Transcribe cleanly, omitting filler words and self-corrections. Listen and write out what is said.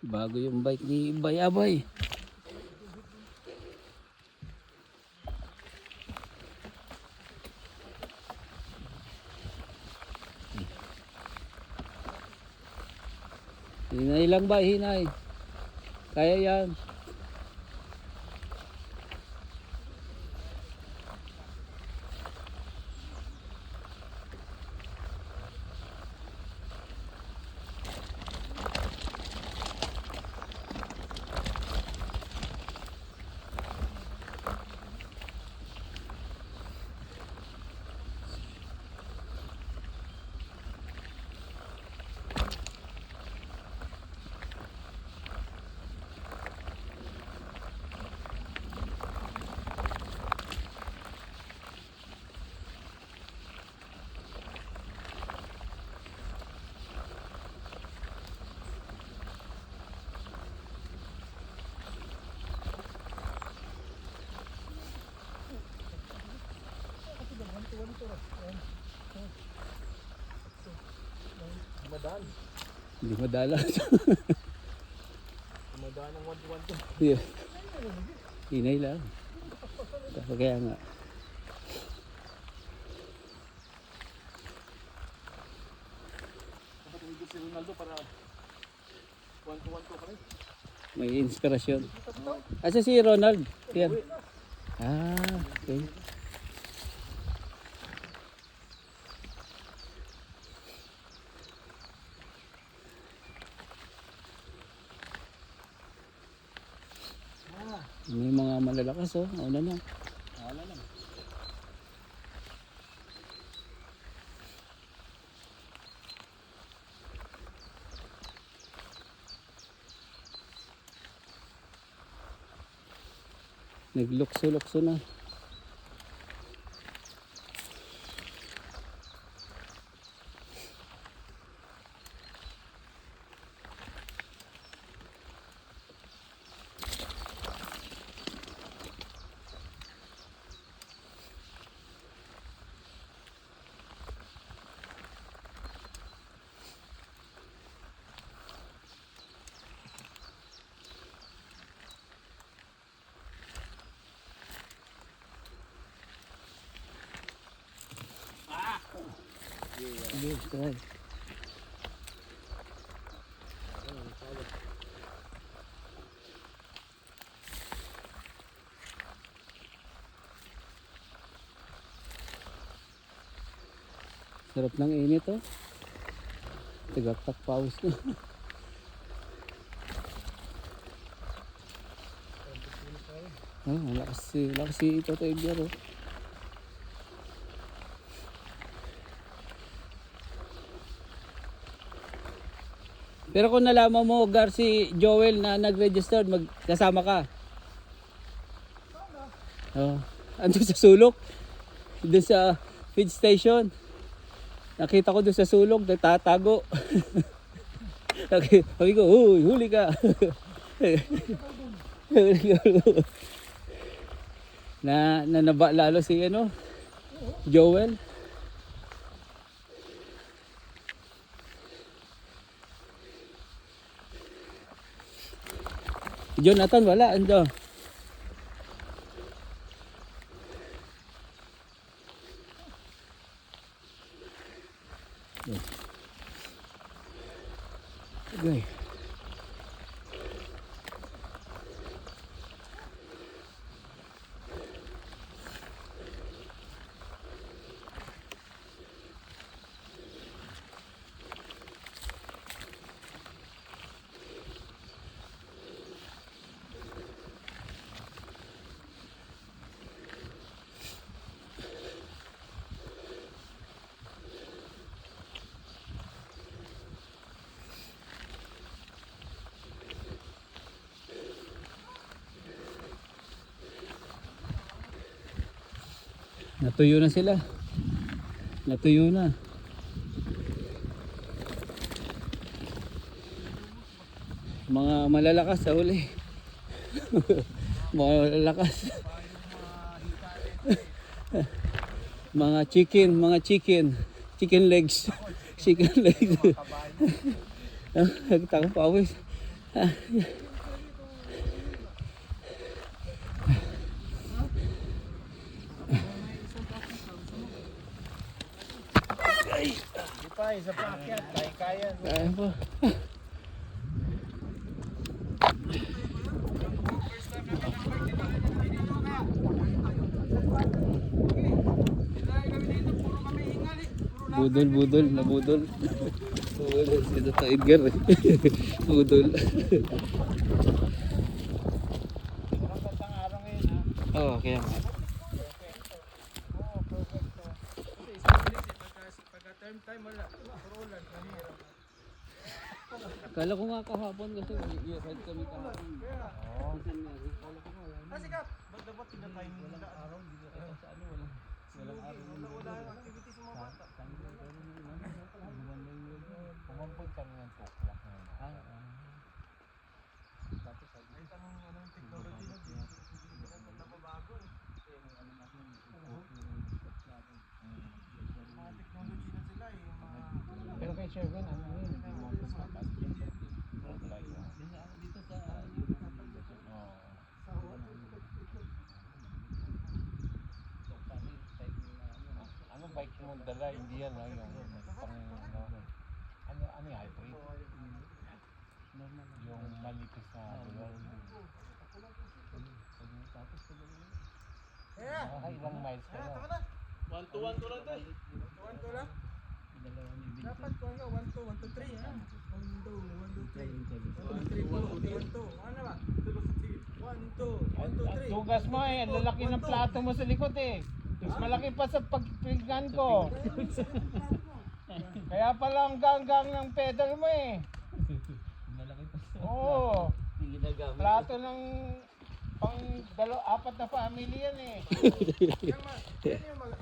Bago yung bike ni Bayabay. Hinay lang ba? Hinay. Kaya yan. Madaan. Hindi madala. Madaan ng 1-1 to. Yeah. Hinay lang. Kaya nga. Nakatulog si Ronaldo para 1-1 to pa rin. May inspirasyon. Asa si Ronald? Yan. Ah, okay. May mga malalakas oh. Ano na? Wala lang. Naglukso-lukso na. Sige, try. Sarap ng init oh. Tagaktak pawis na. Oh, lakas si Toto Edgar oh. Pero kung nalaman mo, Gar, si Joel na nag-registered, magkasama ka. Oh, ando sa sulok. Doon sa feed station. Nakita ko doon sa sulok, nagtatago. Sabi ko, huli ka. Nanaba lalo si ano, Joel. Jonathan wala, ando. Okay. Natuyo na sila. Natuyo na. Mga malalakas sa huli. Mga malalakas. Mga chicken legs. Chicken legs. Nagtakang pawis. Di pa, isa pa akyat. Kaya-kaya. Kaya po. Budol, nabudol. Budol, sino to Edgar eh. Budol. Magandang araw ngayon ha. Oo, kaya nga. Oo, perfect to. Kasi pagka term time wala. Puro ulan. Mahirap. Kala ko nga kahapon kasi i-ride kami kahapon. Oo. Kala ko nga wala. Kasi ka, ba't dapat tina-timing nila araw? Hindi na kaya sa ano, walang araw. Wala yung activity sa mga bata. Pumampun kami ng 2 o'clock ngayon. Tapos ay tanong anong technology na din. Nababago eh. Mga technology na sila eh. Pero kay Sherwin, ano yun? Hindi mo pagpapas. Dito sa Ano bike mo dala? Hindi yan ha? Yung pang ano yung hybrid? Yung manipis na bulong. Ilang miles ka na? 1 to 1 to lang tayo. 1 to lang? Dapat ko nga 1 to 1 to 3 ha? 1 to 1 to 3 1 to 3 4 1 to ano ba? 1 to 3 Tugas mo eh, ang lalaki ng plato mo sa likod eh. Mas malaki pa sa pagpignan ko. Kaya pala ang ganggang ng pedal mo eh. malaki pa sa Oo, yung ginagamit. plato ng pang 4 na family yan eh. yan yung mga